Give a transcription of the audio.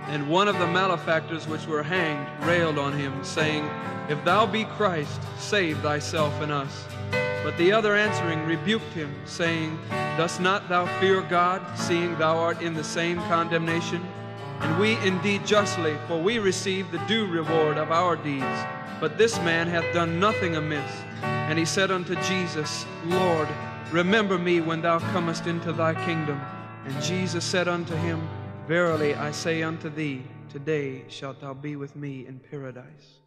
And one of the malefactors which were hanged railed on him, saying, If thou be Christ, save thyself and us. But the other answering rebuked him, saying, Dost not thou fear God, seeing thou art in the same condemnation? And we indeed justly, for we receive the due reward of our deeds. But this man hath done nothing amiss. And he said unto Jesus, Lord, remember me when thou comest into thy kingdom. And Jesus said unto him, Verily I say unto thee, today shalt thou be with me in paradise.